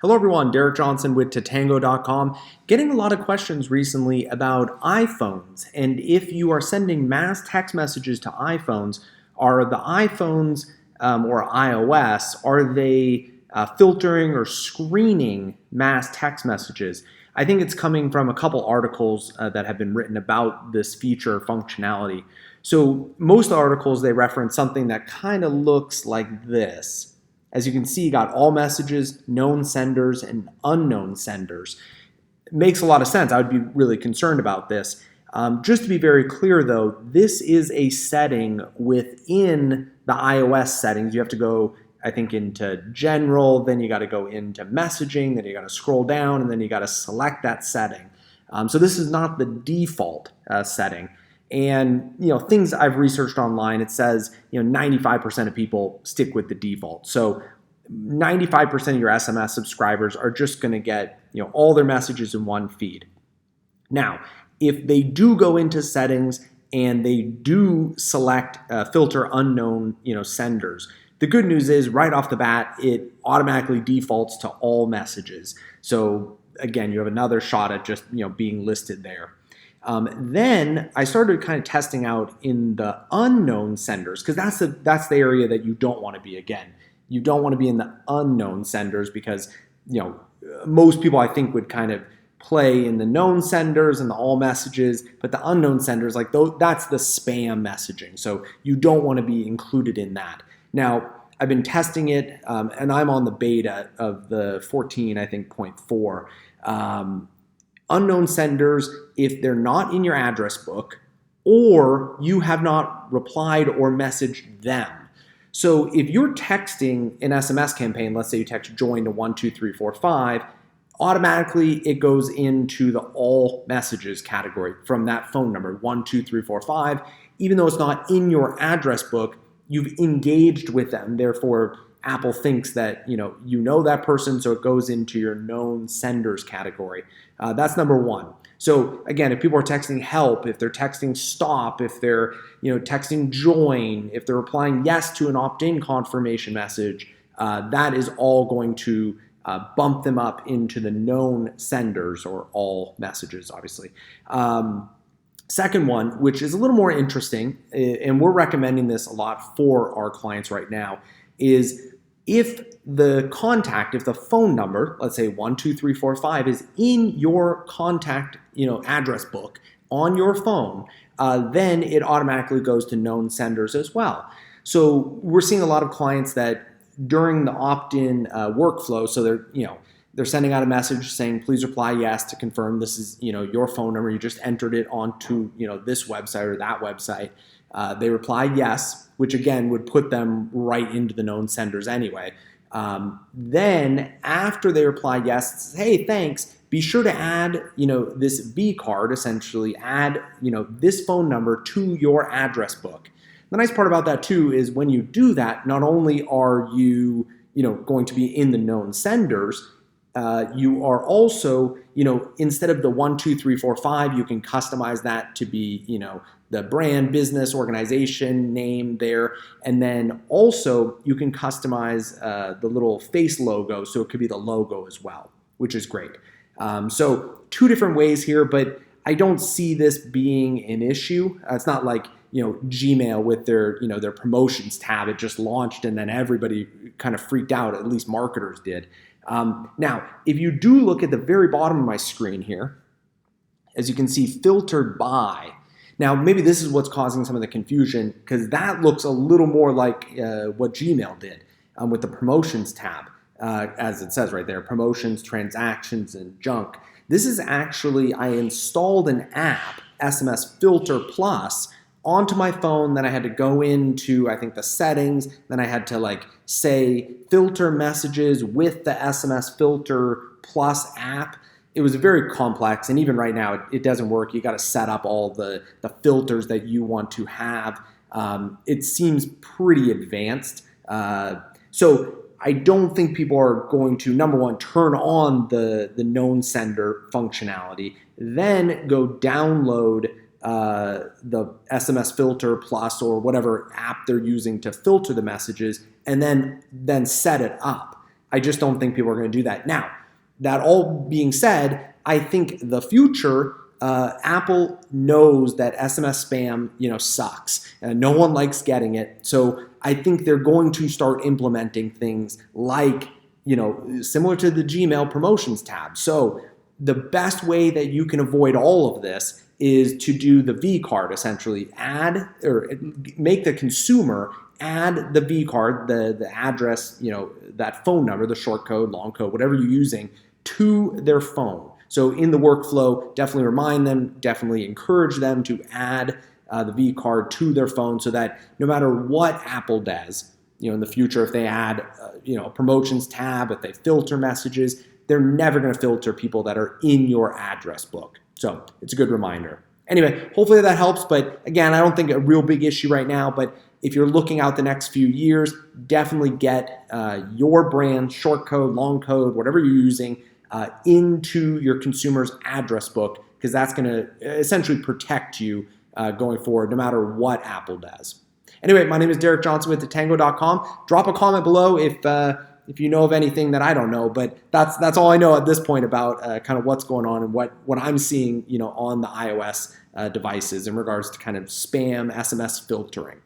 Hello everyone, Derek Johnson with Tatango.com. Getting a lot of questions recently about iPhones, and if you are sending mass text messages to iPhones, are the iPhones or iOS, are they filtering or screening mass text messages? I think it's coming from a couple articles that have been written about this feature functionality. So most articles, they reference something that kind of looks like this. As you can see, you got all messages, known senders, and unknown senders. It makes a lot of sense. I would be really concerned about this. Just to be very clear, though, this is a setting within the iOS settings. You have to go, I think, into General, then you got to go into Messaging, then you got to scroll down, and then you got to select that setting. So this is not the default setting. And things I've researched online, it says 95% of people stick with the default. So 95% of your SMS subscribers are just going to get all their messages in one feed. Now, if they do go into settings and they do select filter unknown senders, the good news is right off the bat it automatically defaults to all messages. So again, you have another shot at just being listed there. Then I started kind of testing out in the unknown senders, because that's the area that you don't want to be. Again, you don't want to be in the unknown senders because most people I think would kind of play in the known senders and the all messages, but the unknown senders, like that's the spam messaging. So you don't want to be included in that. Now, I've been testing it, and I'm on the beta of the 14, I think, 0.4. Unknown senders, if they're not in your address book or you have not replied or messaged them. So if you're texting an SMS campaign, let's say you text join to 12345, automatically it goes into the all messages category from that phone number 12345. Even though it's not in your address book, you've engaged with them. Therefore, Apple thinks that you know that person, so it goes into your known senders category. That's number one. So again, if people are texting help, if they're texting stop, if they're texting join, if they're replying yes to an opt-in confirmation message, that is all going to bump them up into the known senders or all messages, obviously. Second one, which is a little more interesting, and we're recommending this a lot for our clients right now, is if the phone number, let's say 12345, is in your contact, address book on your phone, then it automatically goes to known senders as well. So we're seeing a lot of clients that during the opt-in workflow, so they're sending out a message saying, please reply yes to confirm this is, your phone number. You just entered it onto, this website or that website. They reply yes, which again would put them right into the known senders anyway. Then after they reply yes, hey, thanks, be sure to add, this V card, essentially add, this phone number to your address book. The nice part about that too is when you do that, not only are you, going to be in the known senders, you are also, instead of the 12345, you can customize that to be, the brand, business, organization name there. And then also you can customize the little face logo, so it could be the logo as well, which is great. So two different ways here, but I don't see this being an issue. It's not like, Gmail with their, their promotions tab. It just launched and then everybody kind of freaked out, at least marketers did. Now, if you do look at the very bottom of my screen here, as you can see, filtered by. Now, maybe this is what's causing some of the confusion, because that looks a little more like what Gmail did with the promotions tab, as it says right there, promotions, transactions, and junk. This is actually, I installed an app, SMS Filter Plus, onto my phone. Then I had to go into, I think, the settings. Then I had to say filter messages with the SMS Filter Plus app. It was very complex, and even right now it doesn't work. You got to set up all the filters that you want to have. It seems pretty advanced. So I don't think people are going to, number one, turn on the known sender functionality, then go download the SMS Filter Plus or whatever app they're using to filter the messages, and then set it up. I just don't think people are going to do that. Now, that all being said, I think the future, Apple knows that SMS spam, sucks. No one likes getting it. So I think they're going to start implementing things like, similar to the Gmail promotions tab. So the best way that you can avoid all of this is to do the V card, essentially add or make the consumer add the V card, the address, that phone number, the short code, long code, whatever you're using, to their phone. So in the workflow, definitely remind them, definitely encourage them to add the V card to their phone so that no matter what Apple does, in the future, if they add, a promotions tab, if they filter messages, they're never going to filter people that are in your address book. So it's a good reminder. Anyway, hopefully that helps. But again, I don't think a real big issue right now. But if you're looking out the next few years, definitely get your brand, short code, long code, whatever you're using, into your consumer's address book, because that's going to essentially protect you going forward, no matter what Apple does. Anyway, my name is Derek Johnson with Tatango.com. Drop a comment below if you know of anything that I don't know, but that's all I know at this point about kind of what's going on and what I'm seeing, on the iOS devices in regards to kind of spam SMS filtering.